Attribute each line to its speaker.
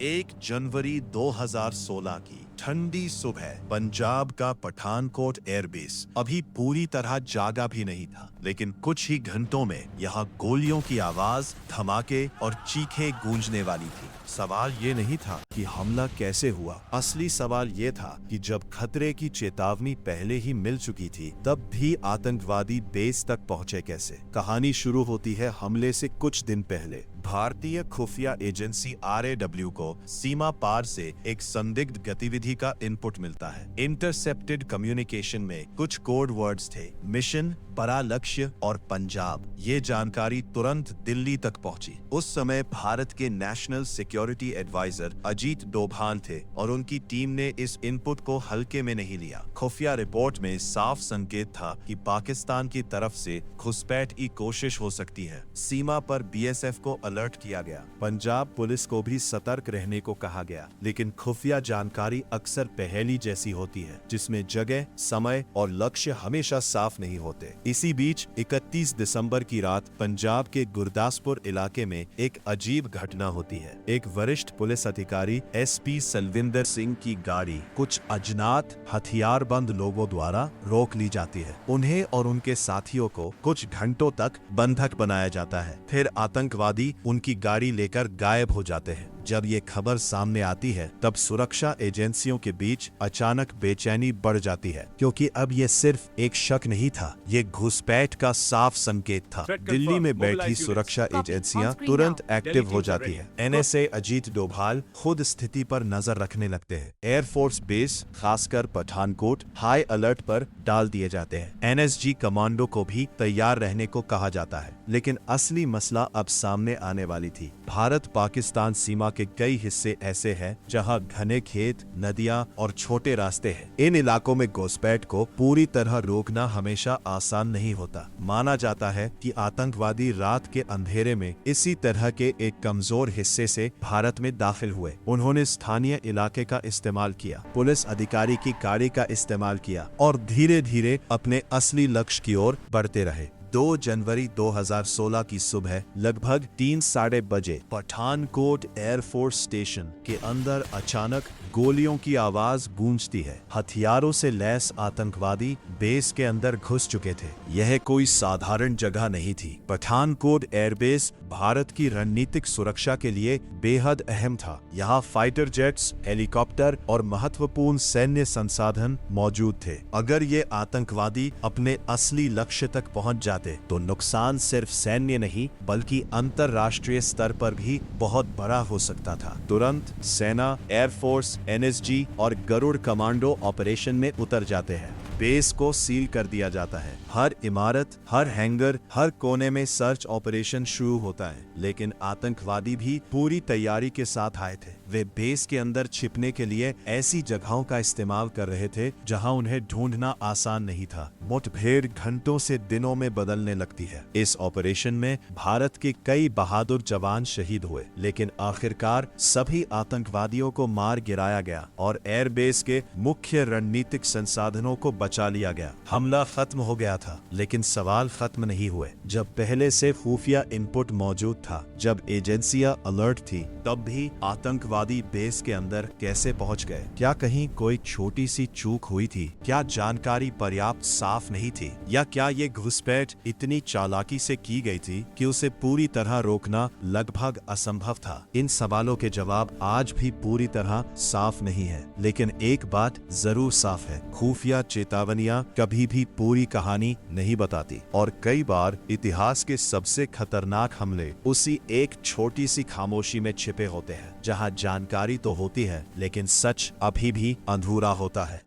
Speaker 1: 1 जनवरी 2016 की ठंडी सुबह पंजाब का पठानकोट एयरबेस अभी पूरी तरह जागा भी नहीं था, लेकिन कुछ ही घंटों में यहाँ गोलियों की आवाज, धमाके और चीखें गूंजने वाली थी। सवाल ये नहीं था कि हमला कैसे हुआ, असली सवाल ये था कि जब खतरे की चेतावनी पहले ही मिल चुकी थी, तब भी आतंकवादी बेस तक पहुंचे कैसे। कहानी शुरू होती है हमले से कुछ दिन पहले। भारतीय खुफिया एजेंसी RAW को सीमा पार से एक संदिग्ध गतिविधि का इनपुट मिलता है। इंटरसेप्टेड कम्युनिकेशन में कुछ कोड वर्ड्स थे, मिशन, बड़ा लक्ष्य और पंजाब। ये जानकारी तुरंत दिल्ली तक पहुंची। उस समय भारत के national security adviser Ajit Doval थे और उनकी टीम ने इस इनपुट को हल्के में नहीं लिया। खुफिया रिपोर्ट में साफ संकेत था कि पाकिस्तान की तरफ से घुसपैठ की कोशिश हो सकती है। सीमा पर BSF को अलर्ट किया गया। पंजाब पुलिस को भी सतर्क रहने को कहा गया, लेकिन खुफिया जानकारी अक्सर पहेली जैसी होती है, जिसमें जगह, समय और लक्ष्य हमेशा साफ नहीं होते। इसी बीच 31 दिसंबर की रात पंजाब के गुरदासपुर इलाके में एक अजीब घटना होती है। एक वरिष्ठ पुलिस अधिकारी SP सलविंदर सिंह की गाड़ी कुछ अज्ञात हथियारबंद लोगों द्वारा रोक ली जाती है। उन्हें और उनके साथियों को कुछ घंटों तक बंधक बनाया जाता है। फिर आतंकवादी उनकी गाड़ी लेकर गायब हो जाते हैं। जब ये खबर सामने आती है, तब सुरक्षा एजेंसियों के बीच अचानक बेचैनी बढ़ जाती है, क्योंकि अब ये सिर्फ एक शक नहीं था, ये घुसपैठ का साफ संकेत था। दिल्ली में बैठी सुरक्षा एजेंसियां तुरंत एक्टिव हो जाती है। NSA अजीत डोभाल खुद स्थिति पर नजर रखने लगते हैं। एयरफोर्स बेस, खासकर पठानकोट, हाई अलर्ट पर डाल दिए जाते हैं। NSG कमांडो को भी तैयार रहने को कहा जाता है। लेकिन असली मसला अब सामने आने वाली थी। भारत पाकिस्तान सीमा के कई हिस्से ऐसे हैं जहां घने खेत, नदियां और छोटे रास्ते हैं। इन इलाकों में घुसपैठ को पूरी तरह रोकना हमेशा आसान नहीं होता। माना जाता है कि आतंकवादी रात के अंधेरे में इसी तरह के एक कमजोर हिस्से से भारत में दाखिल हुए। उन्होंने स्थानीय इलाके का इस्तेमाल किया, पुलिस अधिकारी की गाड़ी का इस्तेमाल किया और धीरे धीरे अपने असली लक्ष्य की ओर बढ़ते रहे। 2 जनवरी 2016 की सुबह लगभग 3-3:30 बजे पठानकोट एयरफोर्स स्टेशन के अंदर अचानक गोलियों की आवाज गूंजती है। हथियारों से लैस आतंकवादी बेस के अंदर घुस चुके थे। यह कोई साधारण जगह नहीं थी। पठानकोट एयरबेस भारत की रणनीतिक सुरक्षा के लिए बेहद अहम था। यहाँ फाइटर जेट्स, हेलीकॉप्टर और महत्वपूर्ण सैन्य संसाधन मौजूद थे। अगर ये आतंकवादी अपने असली लक्ष्य तक पहुंच जाते, तो नुकसान सिर्फ सैन्य नहीं बल्कि अंतरराष्ट्रीय स्तर पर भी बहुत बड़ा हो सकता था। तुरंत सेना, एयरफोर्स, NSG और गरुड़ कमांडो ऑपरेशन में उतर जाते हैं। बेस को सील कर दिया जाता है। हर इमारत, हर हैंगर, हर कोने में सर्च ऑपरेशन शुरू होता है। लेकिन आतंकवादी भी पूरी तैयारी के साथ आए थे। वे बेस के अंदर छिपने के लिए ऐसी जगहों का इस्तेमाल कर रहे थे जहां उन्हें ढूंढना आसान नहीं था। मुठभेड़ घंटों से दिनों में बदलने लगती है। इस ऑपरेशन में भारत के कई बहादुर जवान शहीद हुए, लेकिन आखिरकार सभी आतंकवादियों को मार गिराया गया और एयरबेस के मुख्य रणनीतिक संसाधनों को बचा लिया गया। हमला खत्म हो गया था, लेकिन सवाल खत्म नहीं हुए। जब पहले से खुफिया इनपुट मौजूद था, जब एजेंसियां अलर्ट थी, तब भी आतंकवादी बेस के अंदर कैसे पहुंच गए? क्या कहीं कोई छोटी सी चूक हुई थी? क्या जानकारी पर्याप्त साफ नहीं थी? या क्या ये घुसपैठ इतनी चालाकी से की गई थी कि उसे पूरी तरह रोकना लगभग असंभव था? इन सवालों के जवाब आज भी पूरी तरह साफ नहीं है, लेकिन एक बात जरूर साफ है, खुफिया चेतावनियां कभी भी पूरी कहानी नहीं बताती और कई बार इतिहास के सबसे खतरनाक हमले उसी एक छोटी सी खामोशी में छिपे होते हैं, जहां जानकारी तो होती है लेकिन सच अभी भी अधूरा होता है।